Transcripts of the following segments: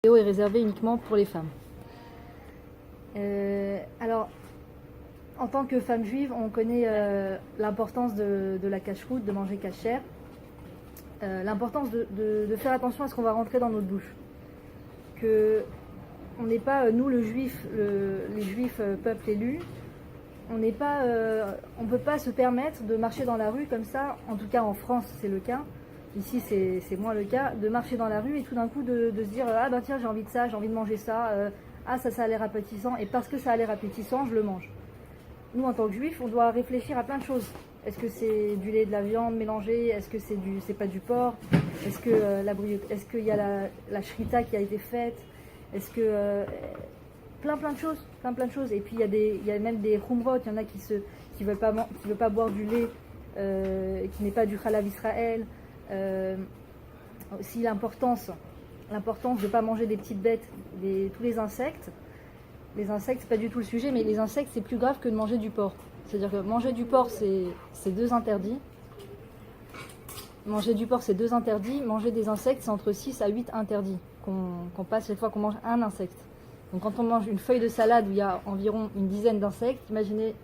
vidéo est réservée uniquement pour les femmes. Alors, en tant que femme juive, on connaît l'importance de la cacheroute, de manger cachère, l'importance de faire attention à ce qu'on va rentrer dans notre bouche. Que on n'est pas, nous les juifs peuple élu, on peut pas se permettre de marcher dans la rue comme ça, en tout cas en France c'est le cas, ici c'est moins le cas, de marcher dans la rue et tout d'un coup de se dire ah ben tiens j'ai envie de ça, j'ai envie de manger ça, ça a l'air appétissant et parce que ça a l'air appétissant je le mange. Nous en tant que juifs on doit réfléchir à plein de choses. Est-ce que c'est du lait et de la viande mélangée? Est-ce que c'est pas du porc? Est-ce que est-ce qu'il y a la shrita qui a été faite? Est-ce que plein de choses. Et puis il y a même des khumrot, il y en a qui veulent pas boire du lait qui n'est pas du Chalav Israël. Aussi l'importance de ne pas manger des petites bêtes, tous les insectes. Les insectes, c'est pas du tout le sujet, mais les insectes, c'est plus grave que de manger du porc. C'est-à-dire que manger du porc, c'est 2 interdits. Manger du porc, c'est 2 interdits. Manger des insectes, c'est entre 6 à 8 interdits qu'on passe chaque fois qu'on mange un insecte. Donc quand on mange une feuille de salade où il y a environ une dizaine d'insectes, imaginez,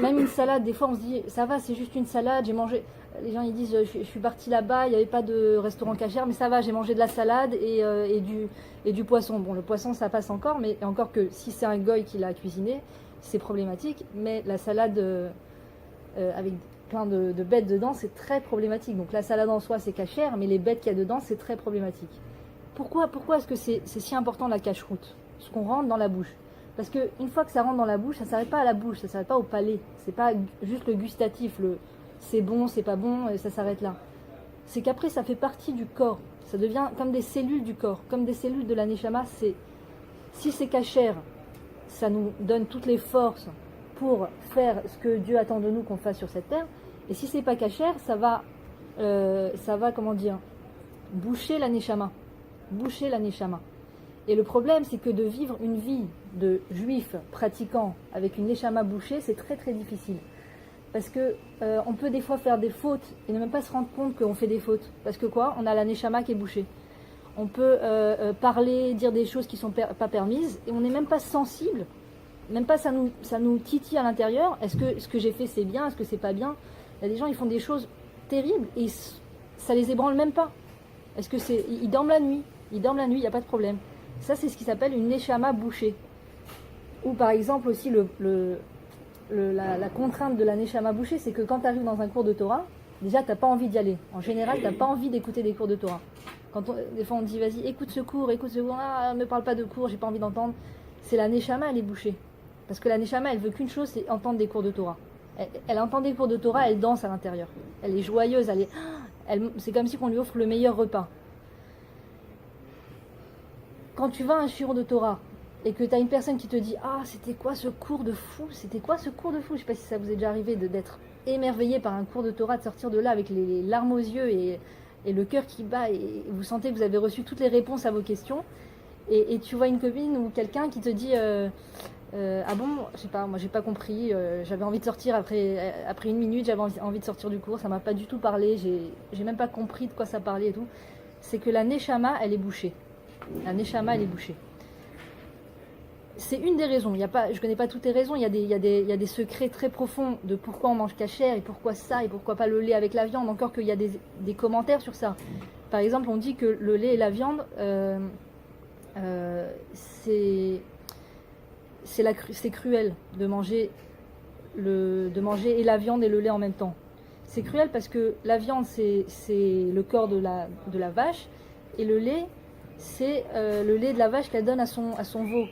même une salade, des fois on se dit, ça va, c'est juste une salade, j'ai mangé... Les gens ils disent, je suis parti là-bas, il n'y avait pas de restaurant cachère, mais ça va, j'ai mangé de la salade et du poisson. Bon, le poisson ça passe encore, mais encore que si c'est un goy qui l'a cuisiné, c'est problématique. Mais la salade avec plein de bêtes dedans, c'est très problématique. Donc la salade en soi c'est cachère, mais les bêtes qu'il y a dedans, c'est très problématique. Pourquoi est-ce que c'est si important la cacheroute, ce qu'on rentre dans la bouche? Parce qu'une fois que ça rentre dans la bouche, ça ne s'arrête pas à la bouche, ça ne s'arrête pas au palais. C'est pas juste le gustatif, c'est bon, c'est pas bon, et ça s'arrête là. C'est qu'après, ça fait partie du corps. Ça devient comme des cellules du corps, comme des cellules de la neshama. Si c'est cachère, ça nous donne toutes les forces pour faire ce que Dieu attend de nous qu'on fasse sur cette terre. Et si c'est pas cachère, ça va comment dire, boucher la neshama. Boucher la neshama. Et le problème, c'est que de vivre une vie de juif pratiquant avec une neshama bouchée, c'est très très difficile. Parce que on peut des fois faire des fautes et ne même pas se rendre compte qu'on fait des fautes. Parce que quoi? On a la neshama qui est bouchée. On peut parler, dire des choses qui sont pas permises et on n'est même pas sensible. Même pas ça nous titille à l'intérieur. Est-ce que ce que j'ai fait c'est bien? Est-ce que c'est pas bien? Il y a des gens ils font des choses terribles et ça les ébranle même pas. Est-ce que ils dorment la nuit? Ils dorment la nuit, il n'y a pas de problème. Ça c'est ce qui s'appelle une neshama bouchée. Ou par exemple aussi la contrainte de la neshama bouchée, c'est que quand tu arrives dans un cours de Torah, déjà tu n'as pas envie d'y aller. En général, tu n'as pas envie d'écouter des cours de Torah. Des fois on te dit vas-y écoute ce cours, ne parle pas de cours, j'ai pas envie d'entendre. C'est la neshama, elle est bouchée. Parce que la neshama, elle veut qu'une chose, c'est entendre des cours de Torah. Elle entend des cours de Torah, elle danse à l'intérieur. Elle est joyeuse, c'est comme si on lui offre le meilleur repas. Quand tu vas à un shiur de Torah et que tu as une personne qui te dit ah c'était quoi ce cours de fou, c'était quoi ce cours de fou, je sais pas si ça vous est déjà arrivé d'être émerveillé par un cours de Torah, de sortir de là avec les larmes aux yeux et le cœur qui bat et vous sentez que vous avez reçu toutes les réponses à vos questions et tu vois une copine ou quelqu'un qui te dit ah bon, je sais pas, moi j'ai pas compris, j'avais envie de sortir après 1 minute, j'avais envie de sortir du cours, ça m'a pas du tout parlé, j'ai même pas compris de quoi ça parlait et tout. C'est que la neshama elle est bouchée. La neshama elle est bouchée. C'est une des raisons. Je ne connais pas toutes les raisons. Il y a des secrets très profonds de pourquoi on mange cachère et pourquoi ça et pourquoi pas le lait avec la viande. Encore qu'il y a des commentaires sur ça. Par exemple, on dit que le lait et la viande, c'est cruel de manger et la viande et le lait en même temps. C'est cruel parce que la viande c'est le corps de la vache et le lait c'est le lait de la vache qu'elle donne à son veau.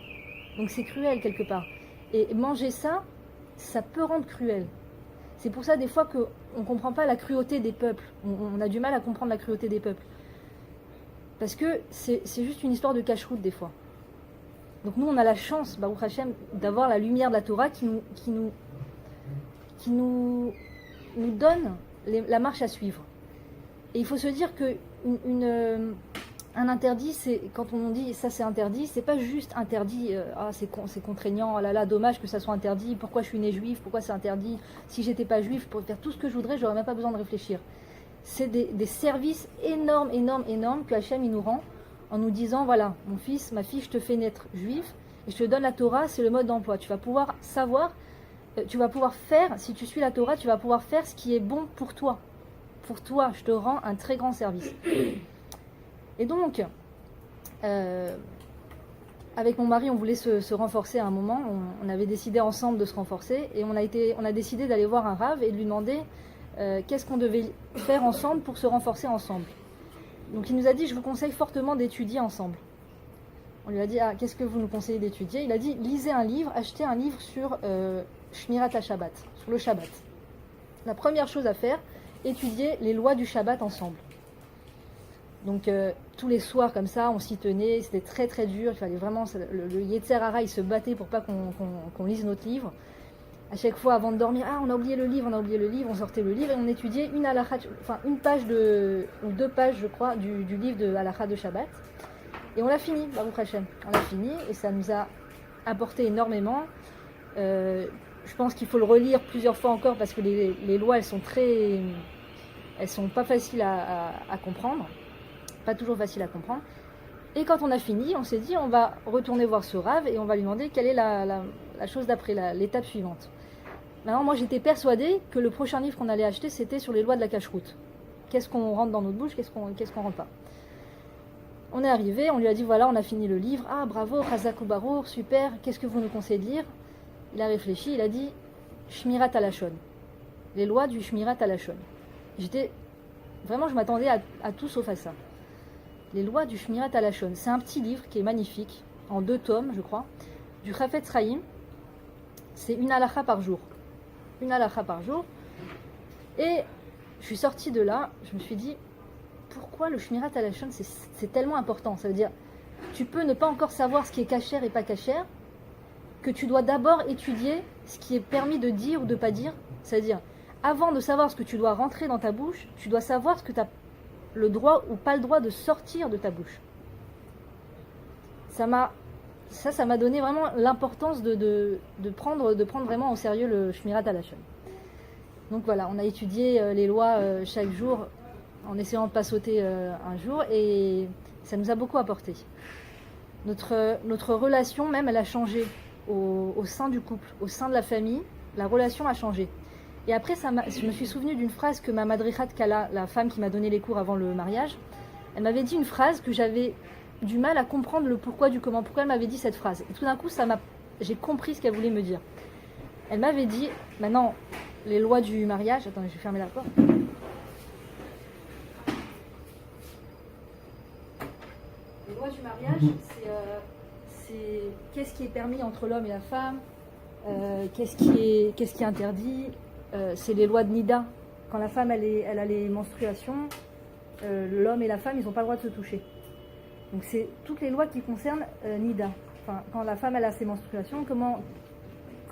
Donc c'est cruel quelque part. Et manger ça peut rendre cruel. C'est pour ça des fois qu'on ne comprend pas la cruauté des peuples. On a du mal à comprendre la cruauté des peuples. Parce que c'est juste une histoire de cacheroute des fois. Donc nous on a la chance, Baruch Hashem, d'avoir la lumière de la Torah qui nous donne la marche à suivre. Et il faut se dire que un interdit, c'est quand on dit ça c'est interdit, c'est pas juste interdit, c'est contraignant, oh là là, dommage que ça soit interdit, pourquoi je suis né juif, pourquoi c'est interdit, si j'étais pas juif, pour faire tout ce que je voudrais, j'aurais même pas besoin de réfléchir. C'est des services énormes que Hachem il nous rend en nous disant, voilà, mon fils, ma fille, je te fais naître juif, et je te donne la Torah, c'est le mode d'emploi. Tu vas pouvoir savoir, tu vas pouvoir faire, si tu suis la Torah, tu vas pouvoir faire ce qui est bon pour toi. Pour toi, je te rends un très grand service. Et donc, avec mon mari, on voulait se renforcer à un moment. On avait décidé ensemble de se renforcer, et on a décidé d'aller voir un rave et de lui demander qu'est-ce qu'on devait faire ensemble pour se renforcer ensemble. Donc il nous a dit, je vous conseille fortement d'étudier ensemble. On lui a dit, ah, qu'est-ce que vous nous conseillez d'étudier? Il a dit, lisez un livre, achetez un livre sur Shmirat HaShabbat, sur le Shabbat. La première chose à faire, étudier les lois du Shabbat ensemble. Donc tous les soirs comme ça, on s'y tenait, c'était très très dur, il fallait vraiment, le Yetzer Hara, il se battait pour pas qu'on lise notre livre. À chaque fois avant de dormir, ah on a oublié le livre, on sortait le livre et on étudiait une halakha, enfin une page ou 2 pages je crois du livre de halakha de Shabbat. Et on l'a fini, Baruch Hashem, on l'a fini et ça nous a apporté énormément. Je pense qu'il faut le relire plusieurs fois encore parce que les lois elles sont pas faciles à comprendre, pas toujours faciles à comprendre. Et quand on a fini, on s'est dit on va retourner voir ce rave et on va lui demander quelle est la chose d'après, l'étape suivante. Maintenant, moi j'étais persuadée que le prochain livre qu'on allait acheter c'était sur les lois de la cache-route. Qu'est-ce qu'on rentre dans notre bouche, qu'est-ce qu'on rentre pas. On est arrivé, on lui a dit voilà, on a fini le livre. Ah bravo, Chazak ou Barour, super, qu'est-ce que vous nous conseillez de lire? Il a réfléchi, il a dit Shmirat HaLashon. Les lois du Shmirat HaLashon. Vraiment, je m'attendais à tout sauf à ça. Les lois du Shmirat HaLashon. C'est un petit livre qui est magnifique, en 2 tomes, je crois, du Chafetz Chaim. C'est une halakha par jour. Une halakha par jour. Et je suis sortie de là, je me suis dit pourquoi le Shmirat HaLashon c'est tellement important. Ça veut dire, tu peux ne pas encore savoir ce qui est cachère et pas cachère, que tu dois d'abord étudier ce qui est permis de dire ou de pas dire. C'est-à-dire, avant de savoir ce que tu dois rentrer dans ta bouche, tu dois savoir ce que tu as le droit ou pas le droit de sortir de ta bouche. Ça m'a donné vraiment l'importance de prendre vraiment au sérieux le Shmirat HaLashon. Donc voilà, on a étudié les lois chaque jour en essayant de ne pas sauter un jour et ça nous a beaucoup apporté. Notre relation même, elle a changé au sein du couple, au sein de la famille, la relation a changé. Et après, je me suis souvenue d'une phrase que ma madrichat Kala, la femme qui m'a donné les cours avant le mariage, elle m'avait dit une phrase que j'avais du mal à comprendre le pourquoi du comment. Pourquoi elle m'avait dit cette phrase? Et tout d'un coup, j'ai compris ce qu'elle voulait me dire. Elle m'avait dit, maintenant, les lois du mariage... Attendez, je vais fermer la porte. Les lois du mariage, c'est qu'est-ce qui est permis entre l'homme et la femme, qu'est-ce qui est interdit. C'est les lois de Nida. Quand la femme elle a les menstruations, l'homme et la femme ils n'ont pas le droit de se toucher. Donc c'est toutes les lois qui concernent Nida. Enfin, quand la femme elle a ses menstruations, comment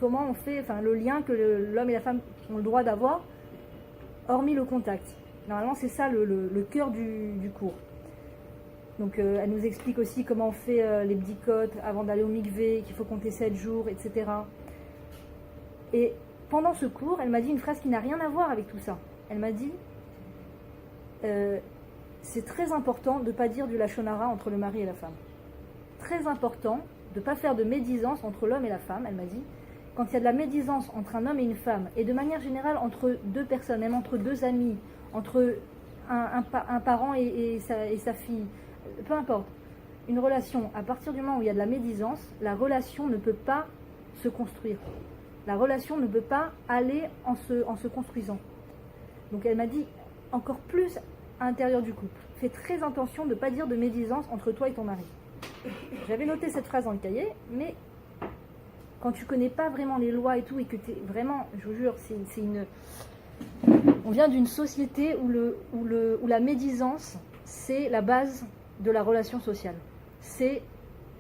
on fait, enfin le lien que l'homme et la femme ont le droit d'avoir, hormis le contact. Normalement c'est ça le cœur du cours. Donc elle nous explique aussi comment on fait les bdikot avant d'aller au mikvé, qu'il faut compter 7 jours, etc. Et pendant ce cours, elle m'a dit une phrase qui n'a rien à voir avec tout ça. Elle m'a dit c'est très important de ne pas dire du lachon hara entre le mari et la femme. Très important de ne pas faire de médisance entre l'homme et la femme, elle m'a dit. Quand il y a de la médisance entre un homme et une femme, et de manière générale entre 2 personnes, même entre 2 amis, entre un parent et sa fille, peu importe, une relation, à partir du moment où il y a de la médisance, la relation ne peut pas se construire. La relation ne peut pas aller en se construisant. Donc elle m'a dit, encore plus à l'intérieur du couple, fais très attention de ne pas dire de médisance entre toi et ton mari. J'avais noté cette phrase dans le cahier, mais quand tu connais pas vraiment les lois et tout, et que tu es vraiment, je vous jure, on vient d'une société où la médisance, c'est la base de la relation sociale. C'est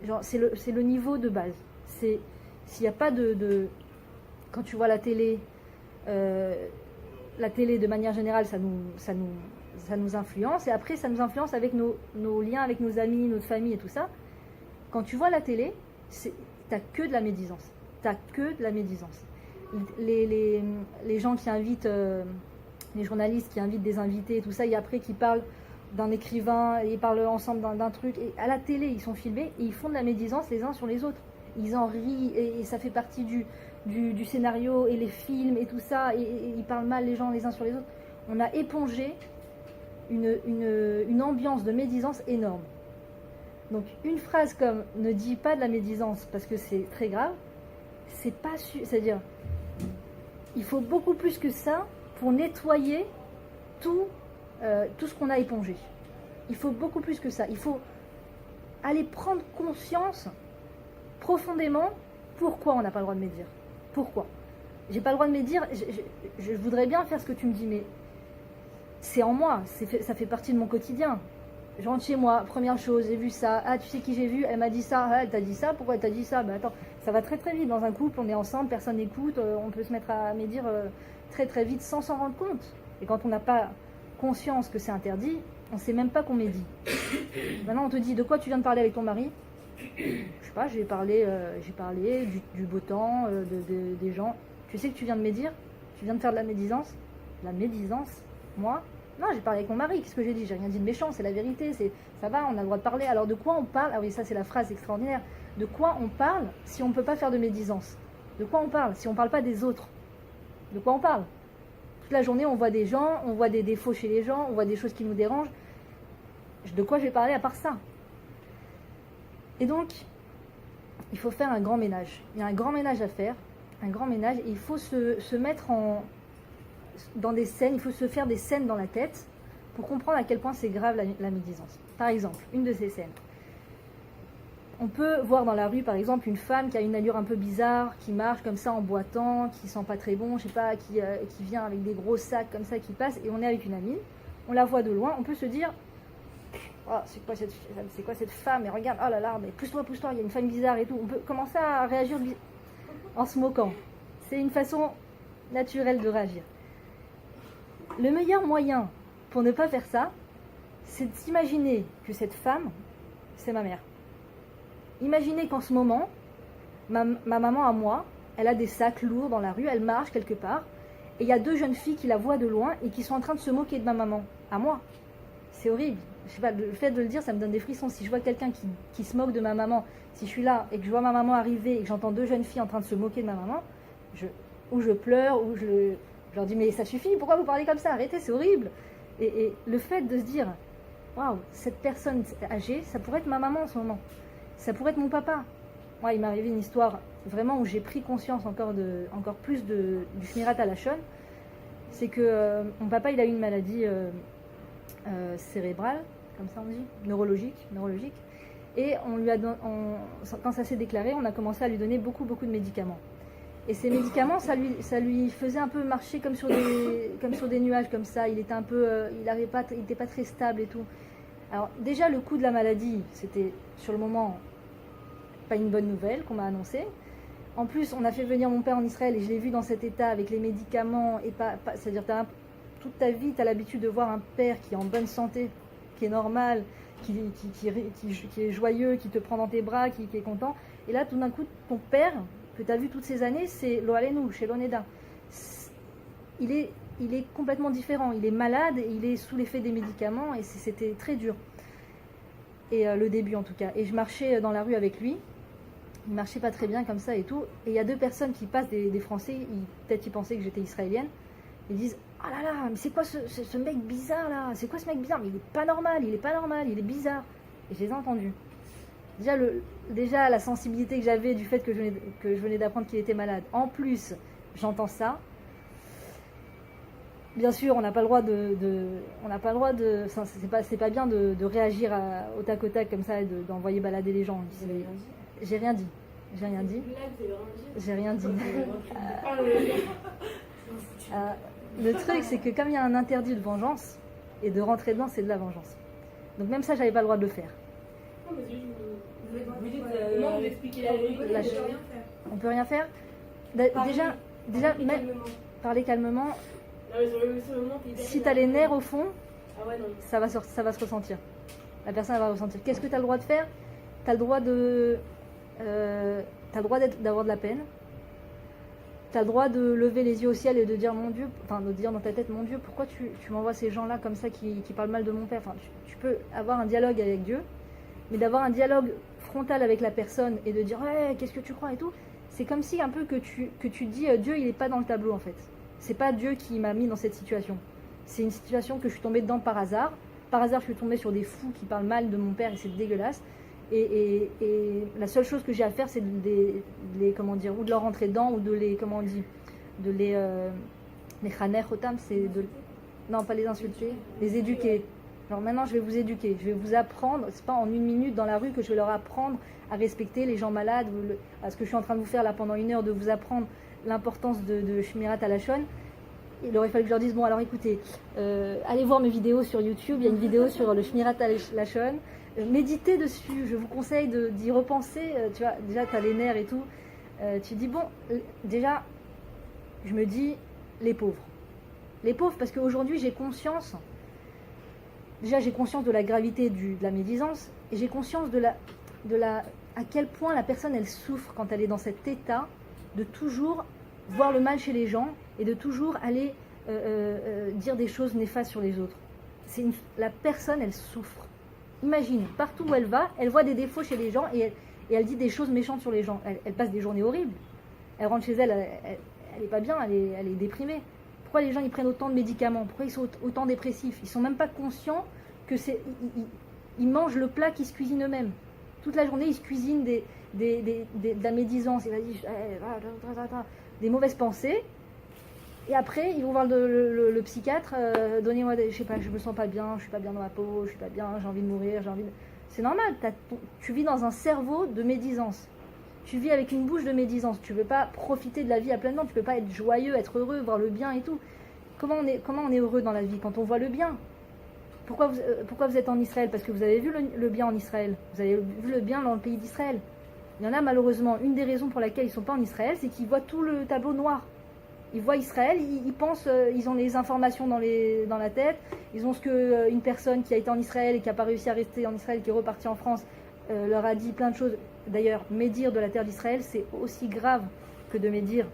le niveau de base. S'il n'y a pas de quand tu vois la télé de manière générale, ça nous influence, et après ça nous influence avec nos liens avec nos amis, notre famille et tout ça. Quand tu vois la télé, t'as que de la médisance. T'as que de la médisance. Les gens qui invitent, les journalistes qui invitent des invités et tout ça, et après qui parlent d'un écrivain, et ils parlent ensemble d'un truc, et à la télé ils sont filmés, et ils font de la médisance les uns sur les autres. Ils en rient, et ça fait partie du scénario, et les films, et tout ça, et ils parlent mal les gens les uns sur les autres. On a épongé une ambiance de médisance énorme. Donc une phrase comme « ne dis pas de la médisance parce que c'est très grave », c'est pas c'est-à-dire, il faut beaucoup plus que ça pour nettoyer tout ce qu'on a épongé. Il faut beaucoup plus que ça. Il faut aller prendre conscience profondément pourquoi on n'a pas le droit de médire. Pourquoi ? J'ai pas le droit de médire, je voudrais bien faire ce que tu me dis, mais c'est en moi, ça fait partie de mon quotidien. Je rentre chez moi, première chose, j'ai vu ça. Ah, tu sais qui j'ai vu ? Elle m'a dit ça. Ah, elle t'a dit ça ? Pourquoi elle t'a dit ça ? Ben attends, ça va très très vite. Dans un couple, on est ensemble, personne n'écoute, on peut se mettre à médire très très vite sans s'en rendre compte. Et quand on n'a pas conscience que c'est interdit, on ne sait même pas qu'on médit. Maintenant, on te dit de quoi tu viens de parler avec ton mari ? Je sais pas, j'ai parlé du beau temps, des gens. Tu sais que tu viens de médire ? Tu viens de faire de la médisance ? La médisance ? Moi ? Non, j'ai parlé avec mon mari, qu'est-ce que j'ai dit ? J'ai rien dit de méchant, c'est la vérité, ça va, on a le droit de parler. Alors de quoi on parle ? Ah oui, ça c'est la phrase extraordinaire. De quoi on parle si on ne peut pas faire de médisance ? De quoi on parle si on ne parle pas des autres ? De quoi on parle ? Toute la journée, on voit des gens, on voit des défauts chez les gens, on voit des choses qui nous dérangent. De quoi je vais parler à part ça ? Et donc, il faut faire un grand ménage. Il y a un grand ménage à faire, un grand ménage, et il faut se mettre dans des scènes, il faut se faire des scènes dans la tête pour comprendre à quel point c'est grave la médisance. Par exemple, une de ces scènes. On peut voir dans la rue, par exemple, une femme qui a une allure un peu bizarre, qui marche comme ça en boitant, qui sent pas très bon, je sais pas, qui vient avec des gros sacs comme ça, qui passe, et on est avec une amie, on la voit de loin, on peut se dire oh, c'est quoi cette femme, et regarde, oh là là, mais pousse-toi, il y a une femme bizarre et tout. On peut commencer à réagir en se moquant. C'est une façon naturelle de réagir. Le meilleur moyen pour ne pas faire ça, c'est de s'imaginer que cette femme, c'est ma mère. Imaginez qu'en ce moment, ma maman à moi, elle a des sacs lourds dans la rue, elle marche quelque part, et il y a deux jeunes filles qui la voient de loin et qui sont en train de se moquer de ma maman, à moi. C'est horrible. Je sais pas, le fait de le dire, ça me donne des frissons. Si je vois quelqu'un qui se moque de ma maman, si je suis là et que je vois ma maman arriver et que j'entends deux jeunes filles en train de se moquer de ma maman, ou je pleure, ou je leur dis mais ça suffit, pourquoi vous parlez comme ça ? Arrêtez, c'est horrible. Et le fait de se dire, waouh, cette personne âgée, ça pourrait être ma maman en ce moment. Ça pourrait être mon papa. Moi, il m'est arrivé une histoire vraiment où j'ai pris conscience encore plus du Shmirat Halashon. C'est que mon papa, il a eu une maladie cérébrale, comme ça on dit, neurologique. Et quand ça s'est déclaré, on a commencé à lui donner beaucoup de médicaments. Et ces médicaments, ça lui faisait un peu marcher comme sur des nuages, comme ça. Il était il n'était pas très stable et tout. Alors déjà, le coup de la maladie, c'était sur le moment pas une bonne nouvelle qu'on m'a annoncée. En plus, on a fait venir mon père en Israël et je l'ai vu dans cet état avec les médicaments. C'est-à-dire, toute ta vie, tu as l'habitude de voir un père qui est en bonne santé, qui est normal, qui est joyeux, qui te prend dans tes bras, qui est content. Et là, tout d'un coup, ton père, que tu as vu toutes ces années, c'est Lo Alenu, chez l'Oneda. Il est complètement différent. Il est malade, et il est sous l'effet des médicaments et c'était très dur. Et le début en tout cas. Et je marchais dans la rue avec lui. Il marchait pas très bien comme ça et tout. Et il y a deux personnes qui passent, des Français, peut-être ils pensaient que j'étais israélienne. Ils disent « Oh là là, mais c'est quoi ce mec bizarre là ? C'est quoi ce mec bizarre ? Mais il est pas normal, il est bizarre. » Et je les ai entendus. Déjà la sensibilité que j'avais du fait que je venais d'apprendre qu'il était malade. En plus, j'entends ça. Bien sûr, on n'a pas le droit c'est pas bien de réagir au tac comme ça et d'envoyer balader les gens. J'ai rien dit. Le truc, c'est que comme il y a un interdit de vengeance, et de rentrer dedans, c'est de la vengeance. Donc même ça, j'avais pas le droit de le faire. Vous expliquez la vérité, on peut rien faire. Déjà, même parler calmement. Si tu as les nerfs au fond, ça va se ressentir. La personne va ressentir. Qu'est-ce que tu as le droit de faire ? Tu as le droit d'avoir de la peine. tu as le droit de lever les yeux au ciel et de dire, mon Dieu, enfin de dire dans ta tête, mon Dieu, pourquoi tu m'envoies ces gens-là comme ça qui parlent mal de mon père. Enfin, tu peux avoir un dialogue avec Dieu, mais d'avoir un dialogue frontal avec la personne et de dire, ouais, qu'est-ce que tu crois et tout, c'est comme si un peu que tu dis, Dieu, il n'est pas dans le tableau en fait. C'est pas Dieu qui m'a mis dans cette situation. C'est une situation que je suis tombée dedans par hasard. Par hasard, je suis tombée sur des fous qui parlent mal de mon père et c'est dégueulasse. Et la seule chose que j'ai à faire, c'est de les comment dire, ou de leur rentrer dedans, ou de les, comment on dit, de les chaner otam, c'est de, non, pas les insulter, les éduquer. Alors maintenant, je vais vous éduquer, je vais vous apprendre, c'est pas en 1 minute dans la rue que je vais leur apprendre à respecter les gens malades, à ce que je suis en train de vous faire là pendant 1 heure, de vous apprendre l'importance de Shmirat HaLashon. Il aurait fallu que je leur dise, bon alors écoutez, allez voir mes vidéos sur YouTube, il y a une vidéo sur le Shmirat HaLashon, méditez dessus, je vous conseille d'y repenser, tu vois, déjà tu as les nerfs et tout, tu dis bon, déjà, je me dis, les pauvres parce qu'aujourd'hui j'ai conscience de la gravité de la médisance, et j'ai conscience à quel point la personne elle souffre quand elle est dans cet état de toujours voir le mal chez les gens et de toujours aller dire des choses néfastes sur les autres. La personne elle souffre. Imagine, partout où elle va, elle voit des défauts chez les gens et elle dit des choses méchantes sur les gens. Elle passe des journées horribles. Elle rentre chez elle, elle est pas bien, elle est déprimée. Pourquoi les gens ils prennent autant de médicaments? Pourquoi ils sont autant dépressifs? Ils sont même pas conscients que ils mangent le plat qu'ils se cuisinent eux-mêmes. Toute la journée, ils se cuisinent de la médisance, des mauvaises pensées. Et après, ils vont voir le psychiatre, donnez-moi, je sais pas, je me sens pas bien, je suis pas bien dans ma peau, je suis pas bien, j'ai envie de mourir, C'est normal, tu vis dans un cerveau de médisance. Tu vis avec une bouche de médisance. Tu ne veux pas profiter de la vie à plein temps, tu ne peux pas être joyeux, être heureux, voir le bien et tout. Comment on est heureux dans la vie quand on voit le bien? Pourquoi vous êtes en Israël? Parce que vous avez vu le bien en Israël. Vous avez vu le bien dans le pays d'Israël. Il y en a malheureusement, une des raisons pour laquelle ils ne sont pas en Israël, c'est qu'ils voient tout le tableau noir. Ils voient Israël, ils pensent, ils ont les informations dans la tête, ils ont ce qu'une personne qui a été en Israël et qui n'a pas réussi à rester en Israël, qui est repartie en France, leur a dit plein de choses. D'ailleurs, médire de la terre d'Israël, c'est aussi grave que de médire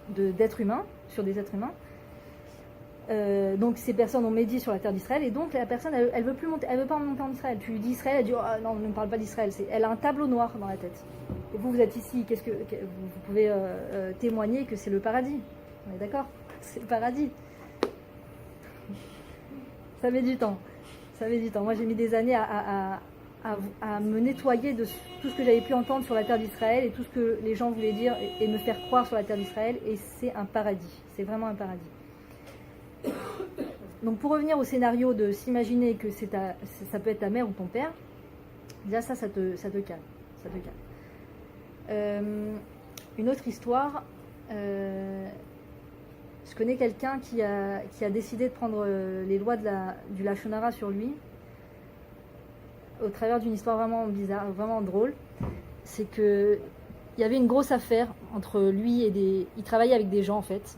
d'êtres humains, sur des êtres humains. Donc ces personnes ont médit sur la terre d'Israël et donc la personne elle veut plus monter, elle veut pas monter en Israël. Tu lui dis Israël, elle dit oh, non, ne me parle pas d'Israël. Elle a un tableau noir dans la tête. Et vous êtes ici, vous pouvez témoigner que c'est le paradis. On est d'accord? C'est le paradis. Ça met du temps. Moi j'ai mis des années à me nettoyer de tout ce que j'avais pu entendre sur la terre d'Israël et tout ce que les gens voulaient dire et me faire croire sur la terre d'Israël, et c'est un paradis. C'est vraiment un paradis. Donc pour revenir au scénario de s'imaginer que ça peut être ta mère ou ton père, déjà ça te calme. Une autre histoire, je connais quelqu'un qui a décidé de prendre les lois du Lachon Hara sur lui au travers d'une histoire vraiment bizarre, vraiment drôle. C'est que il y avait une grosse affaire entre lui et il travaillait avec des gens en fait.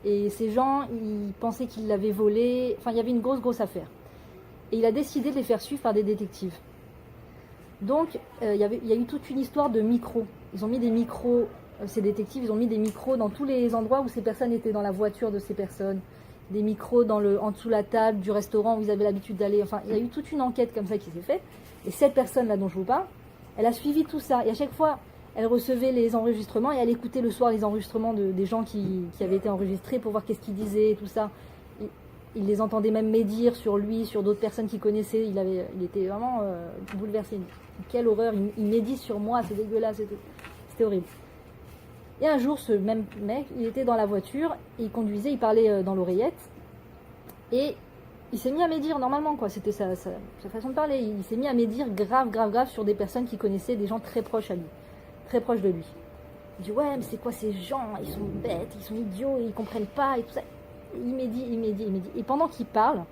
Et ces gens, ils pensaient qu'il l'avait volé. Enfin, il y avait une grosse affaire. Et il a décidé de les faire suivre par des détectives. Donc, il y a eu toute une histoire de micros. Ils ont mis des micros, ces détectives, ils ont mis des micros dans tous les endroits où ces personnes étaient, dans la voiture de ces personnes. Des micros en dessous de la table du restaurant où ils avaient l'habitude d'aller. Enfin, il y a eu toute une enquête comme ça qui s'est faite. Et cette personne-là dont je vous parle, elle a suivi tout ça. Et à chaque fois, elle recevait les enregistrements et elle écoutait le soir les enregistrements des gens qui avaient été enregistrés pour voir qu'est-ce qu'ils disaient et tout ça. Il les entendait même médire sur lui, sur d'autres personnes qu'il connaissait. Il était vraiment bouleversé. Quelle horreur, il médit sur moi, c'est dégueulasse et tout. C'était horrible. Et un jour, ce même mec, il était dans la voiture, il conduisait, il parlait dans l'oreillette et il s'est mis à médire normalement, quoi. C'était sa façon de parler. Il s'est mis à médire grave sur des personnes qu'il connaissait, des gens très proches à lui. Très proche de lui. Il dit ouais mais c'est quoi ces gens, ils sont bêtes, ils sont idiots, ils comprennent pas et tout ça. Il médit. Et pendant qu'il parle,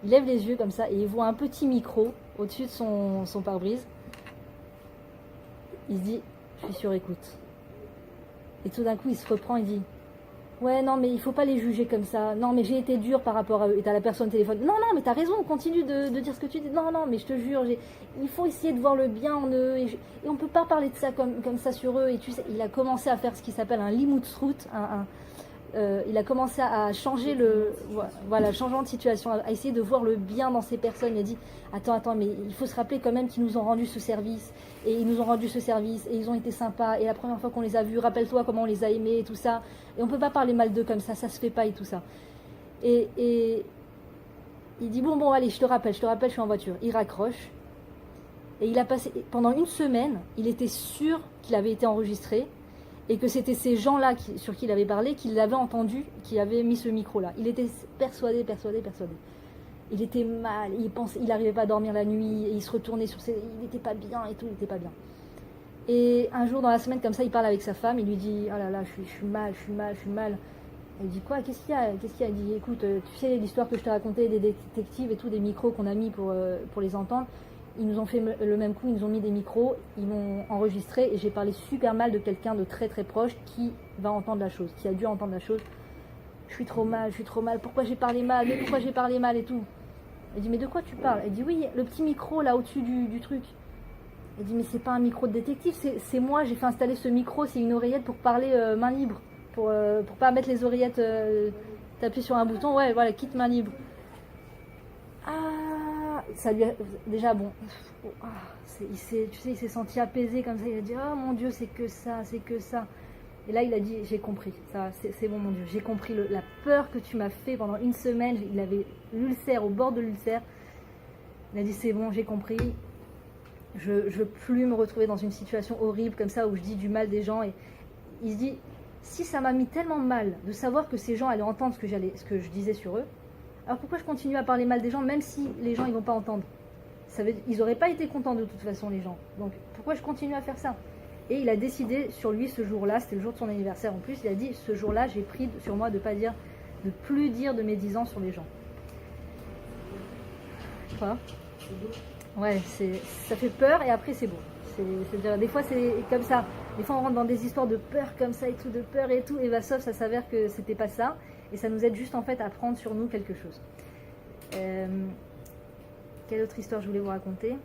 il lève les yeux comme ça et il voit un petit micro au-dessus de son pare-brise. Il se dit je suis sur écoute. Et tout d'un coup il se reprend et dit Ouais, non, mais il faut pas les juger comme ça. Non, mais j'ai été dure par rapport à eux. Et t'as la personne au téléphone. Non, non, mais t'as raison, continue de dire ce que tu dis. Non, non, mais je te jure, il faut essayer de voir le bien en eux. Et on peut pas parler de ça comme ça sur eux. Et tu sais, il a commencé à faire ce qui s'appelle un Limutsrout. Il a commencé à changer voilà, changeant de situation, à essayer de voir le bien dans ces personnes. Il a dit, attends, mais il faut se rappeler quand même qu'ils nous ont rendu ce service. Et ils nous ont rendu ce service. Et ils ont été sympas. Et la première fois qu'on les a vus, rappelle-toi comment on les a aimés et tout ça. Et on peut pas parler mal d'eux comme ça se fait pas et tout ça. Et il dit, bon, allez, je te rappelle, je suis en voiture. Il raccroche. Et il a passé, pendant une semaine, il était sûr qu'il avait été enregistré. Et que c'était ces gens-là sur qui il avait parlé, qui l'avaient entendu, qui avaient mis ce micro-là. Il était persuadé. Il était mal, il n'arrivait pas à dormir la nuit, et il se retournait il n'était pas bien et tout, il n'était pas bien. Et un jour dans la semaine, comme ça, il parle avec sa femme, il lui dit, oh là là, je suis mal. Il dit, quoi, qu'est-ce qu'il y a? Il dit, écoute, tu sais l'histoire que je t'ai racontée des détectives et tout, des micros qu'on a mis pour les entendre. Ils nous ont fait le même coup, ils nous ont mis des micros, ils m'ont enregistré et j'ai parlé super mal de quelqu'un de très très proche qui va entendre la chose, qui a dû entendre la chose. Je suis trop mal, pourquoi j'ai parlé mal, et tout. Elle dit, mais de quoi tu parles? Elle dit, oui, le petit micro là au-dessus du truc. Elle dit, mais c'est pas un micro de détective, c'est moi, j'ai fait installer ce micro, c'est une oreillette pour parler main libre, pour pas mettre les oreillettes, t'appuies sur un bouton, ouais, voilà, quitte main libre. Ah, ça lui a, déjà bon, il s'est senti apaisé comme ça, il a dit, oh mon Dieu, c'est que ça. Et là il a dit, j'ai compris, ça, c'est bon mon Dieu, j'ai compris la peur que tu m'as fait pendant une semaine. Il avait l'ulcère, au bord de l'ulcère. Il a dit, c'est bon, j'ai compris, je veux plus me retrouver dans une situation horrible comme ça où je dis du mal des gens. Et il se dit, si ça m'a mis tellement mal de savoir que ces gens allaient entendre ce que je disais sur eux, alors pourquoi je continue à parler mal des gens, même si les gens ils vont pas entendre? Ils n'auraient pas été contents de toute façon, les gens. Donc pourquoi je continue à faire ça? Et il a décidé sur lui ce jour-là, c'était le jour de son anniversaire en plus, il a dit, ce jour-là j'ai pris sur moi de plus dire de médisants sur les gens. Quoi? Ouais, ça fait peur et après c'est beau. C'est-à-dire, des fois c'est comme ça. Des fois on rentre dans des histoires de peur comme ça et tout, de peur et tout, et bah sauf ça s'avère que c'était pas ça. Et ça nous aide juste en fait à prendre sur nous quelque chose. Quelle autre histoire je voulais vous raconter?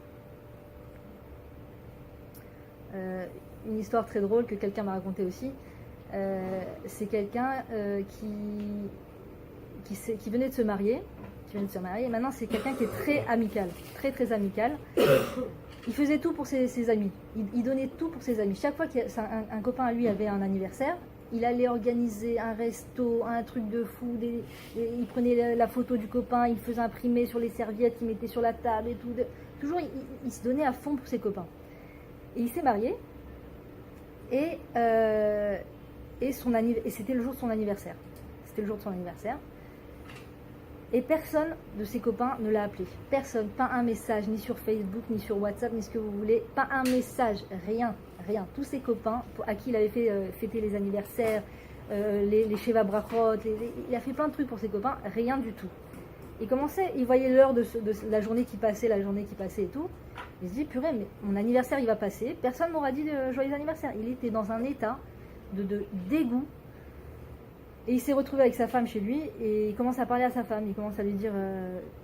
Une histoire très drôle que quelqu'un m'a racontée aussi. C'est quelqu'un qui venait de se marier. Et maintenant c'est quelqu'un qui est très amical, très très amical. Il faisait tout pour ses amis. Il donnait tout pour ses amis. Chaque fois qu'un copain à lui avait un anniversaire, il allait organiser un resto, un truc de fou. Il prenait la photo du copain, il faisait imprimer sur les serviettes, il mettait sur la table et tout. Toujours, il se donnait à fond pour ses copains. Et il s'est marié. Et c'était le jour de son anniversaire. Et personne de ses copains ne l'a appelé. Personne, pas un message, ni sur Facebook, ni sur WhatsApp, ni ce que vous voulez. Pas un message, rien. Tous ses copains à qui il avait fait fêter les anniversaires, les Sheva Brachot, il a fait plein de trucs pour ses copains, rien du tout. Il voyait l'heure de la journée qui passait et tout. Il se dit, purée, mais mon anniversaire il va passer, personne m'aura dit joyeux anniversaire. Il était dans un état de dégoût. Et il s'est retrouvé avec sa femme chez lui et il commence à parler à sa femme. Il commence à lui dire,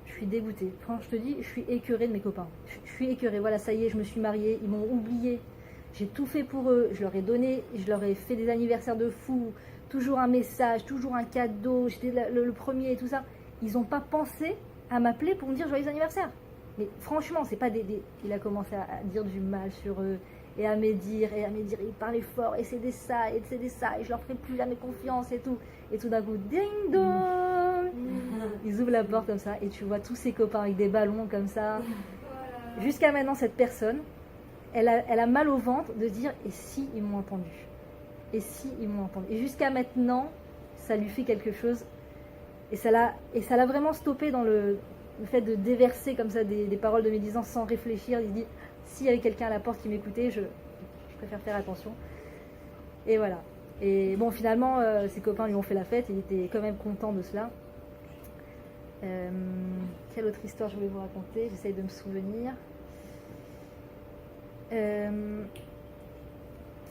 je suis dégoûté. Franchement, je te dis, je suis écœurée de mes copains. Je suis écœurée. Voilà, ça y est, je me suis mariée. Ils m'ont oublié. J'ai tout fait pour eux. Je leur ai donné. Je leur ai fait des anniversaires de fou. Toujours un message, toujours un cadeau. J'étais le premier et tout ça. Ils n'ont pas pensé à m'appeler pour me dire joyeux anniversaire. Mais franchement, c'est pas Il a commencé à dire du mal sur eux. Et à me dire, il parlait fort, et c'est des ça, et je leur ferai plus jamais confiance, et tout. Et tout d'un coup, ding dong, ils ouvrent la porte comme ça, et tu vois tous ses copains avec des ballons comme ça. Jusqu'à maintenant, cette personne, elle a mal au ventre de dire, et si ils m'ont entendu? Et jusqu'à maintenant, ça lui fait quelque chose, et ça l'a vraiment stoppé dans le fait de déverser comme ça des paroles de médisance sans réfléchir. Il dit, s'il y avait quelqu'un à la porte qui m'écoutait, je préfère faire attention. Et voilà. Et bon, finalement, ses copains lui ont fait la fête. Il était quand même content de cela. Quelle autre histoire je voulais vous raconter? J'essaye de me souvenir.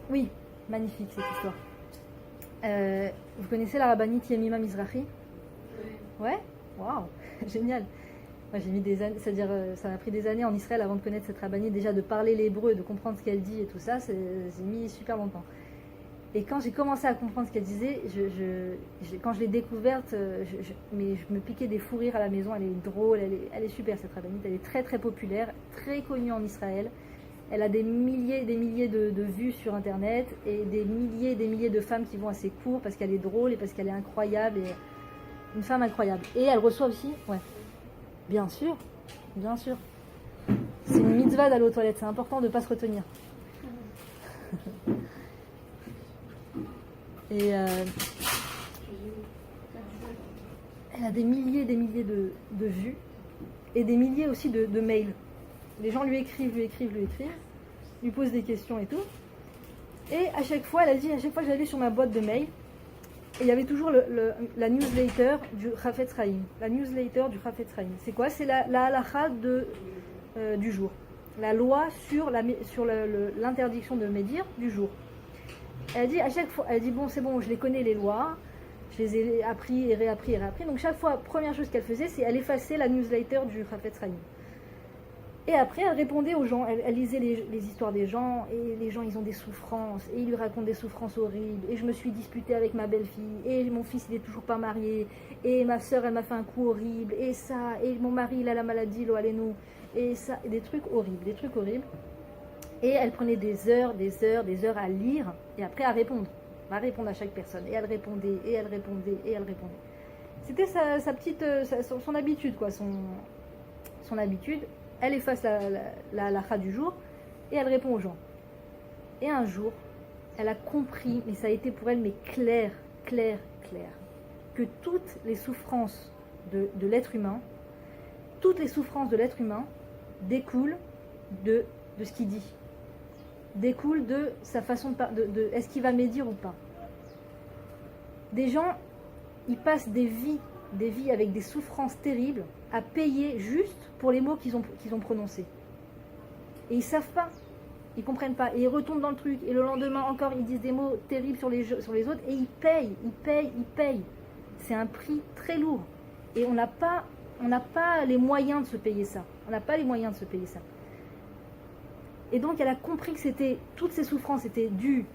Oui, magnifique cette histoire. Vous connaissez la rabbinite Yemima Mizrahi? Ouais. Waouh, génial. Moi, j'ai mis des années, c'est-à-dire ça m'a pris des années en Israël avant de connaître cette rabbinite, déjà de parler l'hébreu, de comprendre ce qu'elle dit et tout ça, j'ai mis super longtemps. Et quand j'ai commencé à comprendre ce qu'elle disait, quand je l'ai découverte, mais je me piquais des fous rires à la maison. Elle est drôle, elle est super cette rabbinite, elle est très très populaire, très connue en Israël. Elle a des milliers de vues sur internet et des milliers de femmes qui vont à ses cours parce qu'elle est drôle et parce qu'elle est incroyable, et une femme incroyable. Et elle reçoit aussi, ouais, bien sûr. C'est une mitzvah d'aller aux toilettes, c'est important de ne pas se retenir. Et elle a des milliers de vues et des milliers aussi de mails. Les gens lui écrivent, lui posent des questions et tout. Et à chaque fois, elle a dit, à chaque fois que j'allais sur ma boîte de mails, et il y avait toujours la newsletter du Chafetz Chaim. La newsletter du Chafetz Chaim. C'est quoi? C'est la halakha du jour. La loi sur l'interdiction de médire du jour. Elle a dit à chaque fois, elle dit bon c'est bon, je les connais les lois, je les ai appris et réappris. Donc chaque fois, première chose qu'elle faisait, c'est elle effaçait la newsletter du Chafetz Chaim. Et après, elle répondait aux gens, elle lisait les histoires des gens, et les gens ils ont des souffrances, et ils lui racontent des souffrances horribles, et je me suis disputée avec ma belle-fille, et mon fils il est toujours pas marié, et ma soeur elle m'a fait un coup horrible, et ça, et mon mari il a la maladie, lo allez-nous, et ça, et des trucs horribles. Et elle prenait des heures à lire, et après à répondre à chaque personne. Et elle répondait. C'était son habitude, quoi, son habitude. Elle efface la halakha du jour, et elle répond aux gens. Et un jour, elle a compris, mais ça a été pour elle mais clair, que toutes les souffrances de l'être humain, découlent de ce qu'il dit. Découle de sa façon de est-ce qu'il va médire ou pas. Des gens, ils passent des vies avec des souffrances terribles à payer juste pour les mots qu'ils ont prononcés. Et ils savent pas, ils comprennent pas, et ils retombent dans le truc, et le lendemain encore ils disent des mots terribles sur les autres, et ils payent. C'est un prix très lourd. Et on n'a pas les moyens de se payer ça. Et donc elle a compris que toutes ces souffrances étaient dues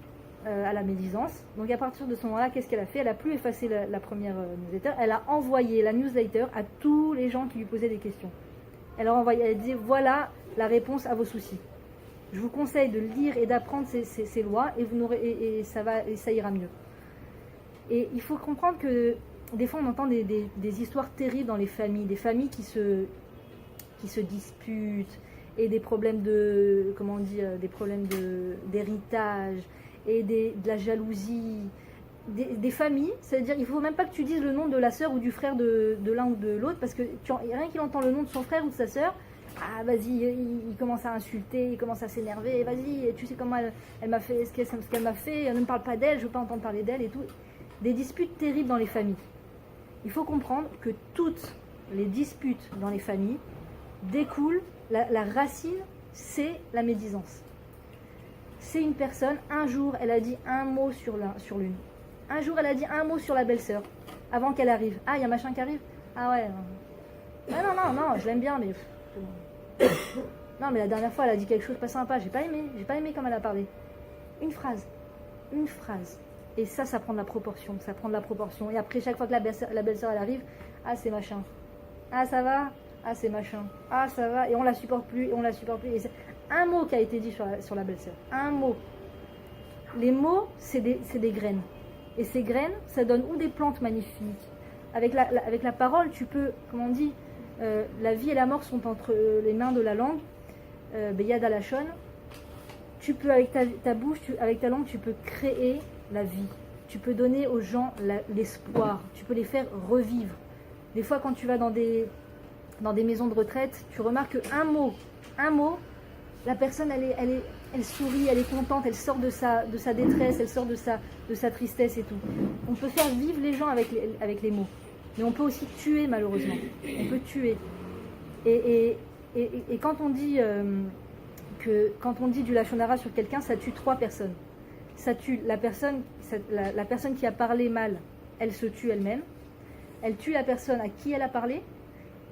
à la médisance. Donc à partir de ce moment-là, qu'est-ce qu'elle a fait? Elle n'a plus effacé la première newsletter, elle a envoyé la newsletter à tous les gens qui lui posaient des questions. Elle a dit voilà la réponse à vos soucis. Je vous conseille de lire et d'apprendre ces lois et ça ira mieux. Et il faut comprendre que des fois on entend des histoires terribles dans les familles, des familles qui se disputent, et des problèmes d'héritage, et de la jalousie, des familles. C'est-à-dire il ne faut même pas que tu dises le nom de la sœur ou du frère de l'un ou de l'autre, parce que rien qu'il entend le nom de son frère ou de sa sœur, ah vas-y, il commence à insulter, il commence à s'énerver, vas-y, tu sais comment elle m'a fait, ce qu'elle m'a fait, ne me parle pas d'elle, je ne veux pas entendre parler d'elle et tout. Des disputes terribles dans les familles. Il faut comprendre que toutes les disputes dans les familles découlent, la racine, c'est la médisance. C'est une personne, un jour, elle a dit un mot sur l'une. Un jour, elle a dit un mot sur la belle-sœur, avant qu'elle arrive. Ah, il y a machin qui arrive? Ah ouais. Ah non, je l'aime bien, mais... Non, mais la dernière fois, elle a dit quelque chose de pas sympa. J'ai pas aimé comme elle a parlé. Une phrase. Et ça prend de la proportion. Et après, chaque fois que la belle-sœur, elle arrive, ah, c'est machin. Ah, ça va? Ah, c'est machin. Ah, ça va. Et on la supporte plus. Et c'est un mot qui a été dit sur la belle-sœur. Un mot. Les mots, c'est des graines. Et ces graines, ça donne ou des plantes magnifiques. Avec la parole, tu peux, comme on dit, la vie et la mort sont entre les mains de la langue. Beyad Alashon. Tu peux, avec ta bouche, avec ta langue, tu peux créer la vie. Tu peux donner aux gens l'espoir. Tu peux les faire revivre. Des fois, quand tu vas dans des maisons de retraite, tu remarques qu'un mot, la personne, elle sourit, elle est contente, elle sort de sa détresse, elle sort de sa tristesse et tout. On peut faire vivre les gens avec les mots. Mais on peut aussi tuer, malheureusement. On peut tuer. Et quand on dit du lachon hara sur quelqu'un, ça tue 3 personnes. ça tue la personne qui a parlé mal, elle se tue elle-même, elle tue la personne à qui elle a parlé,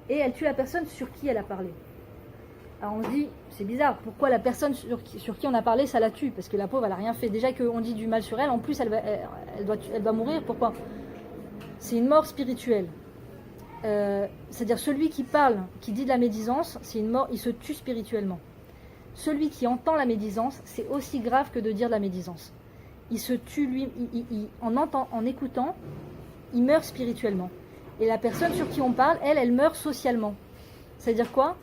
et elle tue la personne sur qui elle a parlé. Alors on se dit, c'est bizarre, pourquoi la personne sur qui on a parlé, ça la tue? Parce que la pauvre, elle n'a rien fait. Déjà qu'on dit du mal sur elle, en plus, elle doit mourir. Pourquoi? C'est une mort spirituelle. C'est-à-dire celui qui parle, qui dit de la médisance, c'est une mort, il se tue spirituellement. Celui qui entend la médisance, c'est aussi grave que de dire de la médisance. Il se tue lui, en écoutant, il meurt spirituellement. Et la personne sur qui on parle, elle meurt socialement. C'est-à-dire quoi?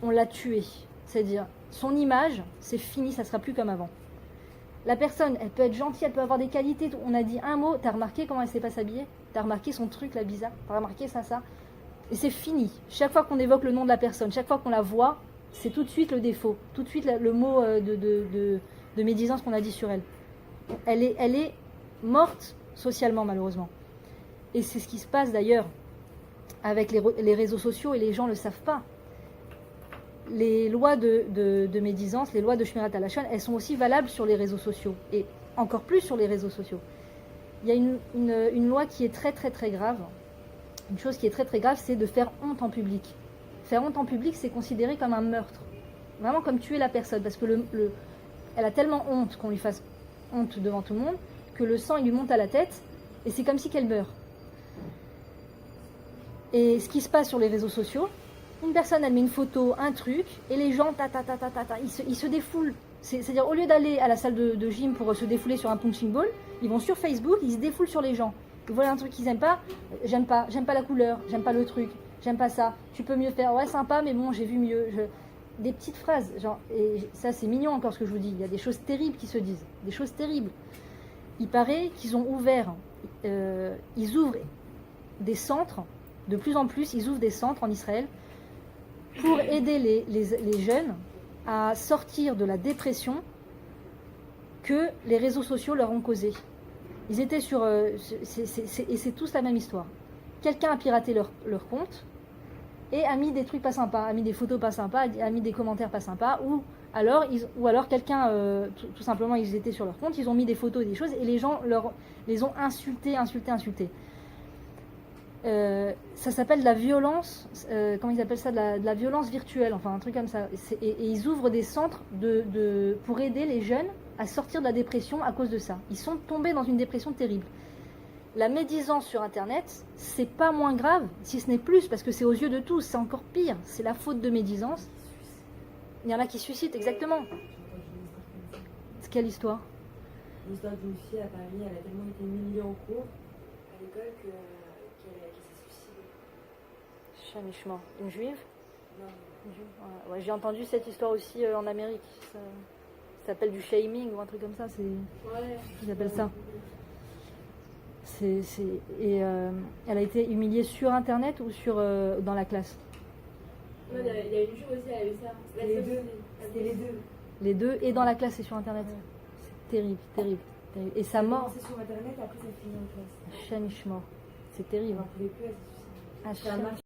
On l'a tué. C'est-à-dire, son image, c'est fini, ça ne sera plus comme avant. La personne, elle peut être gentille, elle peut avoir des qualités. On a dit un mot, t'as remarqué comment elle ne sait pas s'habiller? T'as remarqué son truc là bizarre? T'as remarqué ça? Et c'est fini. Chaque fois qu'on évoque le nom de la personne, chaque fois qu'on la voit, c'est tout de suite le défaut. Tout de suite le mot de médisance qu'on a dit sur elle. Elle est morte socialement, malheureusement. Et c'est ce qui se passe d'ailleurs avec les réseaux sociaux, et les gens ne le savent pas. Les lois de médisance, les lois de Shmirat HaLashon, elles sont aussi valables sur les réseaux sociaux, et encore plus sur les réseaux sociaux. Il y a une loi qui est très très très grave. Une chose qui est très très grave, c'est de faire honte en public. Faire honte en public, c'est considéré comme un meurtre. Vraiment comme tuer la personne, parce que elle a tellement honte qu'on lui fasse honte devant tout le monde, que le sang il lui monte à la tête, et c'est comme si qu'elle meurt. Et ce qui se passe sur les réseaux sociaux, une personne, elle met une photo, un truc, et les gens, ils se défoulent. C'est-à-dire, au lieu d'aller à la salle de gym pour se défouler sur un punching ball, ils vont sur Facebook, ils se défoulent sur les gens. Ils voient un truc qu'ils n'aiment pas, j'aime pas la couleur, j'aime pas le truc, j'aime pas ça, tu peux mieux faire, ouais sympa, mais bon, j'ai vu mieux. Des petites phrases, genre, et ça c'est mignon encore ce que je vous dis, il y a des choses terribles qui se disent, des choses terribles. Il paraît qu'ils ont ouvert, ils ouvrent des centres, de plus en plus, ils ouvrent des centres en Israël, pour aider les jeunes à sortir de la dépression que les réseaux sociaux leur ont causée. Ils étaient sur... et c'est tous la même histoire. Quelqu'un a piraté leur compte et a mis des trucs pas sympas, a mis des photos pas sympas, a mis des commentaires pas sympas, ou alors quelqu'un, tout simplement, ils étaient sur leur compte, ils ont mis des photos et des choses, et les gens les ont insultés. Ça s'appelle de la violence, comment ils appellent ça, de la violence virtuelle, enfin un truc comme ça. Et ils ouvrent des centres pour aider les jeunes à sortir de la dépression à cause de ça. Ils sont tombés dans une dépression terrible. La médisance sur Internet, c'est pas moins grave, si ce n'est plus, parce que c'est aux yeux de tous, c'est encore pire. C'est la faute de médisance. Il y en a qui se suicident, exactement. C'est quelle histoire? L'histoire d'une fille à Paris, elle a tellement été humiliée en cours à l'école qu'elle s'est suicidée. Chamichement. Une juive? Non. Une juive. Ouais, j'ai entendu cette histoire aussi en Amérique. Ça s'appelle du shaming ou un truc comme ça. Ouais. Ils appellent ça. Elle a été humiliée sur Internet ou dans la classe? Non, il y a une juive aussi, elle a eu ça. C'était les deux. Les deux, et dans la classe et sur Internet. Ouais. C'est terrible. Et sa mort. C'est sur Internet, après ça finit en classe. Chamichement. C'est terrible. On ne pouvait plus, elle s'est suicidée.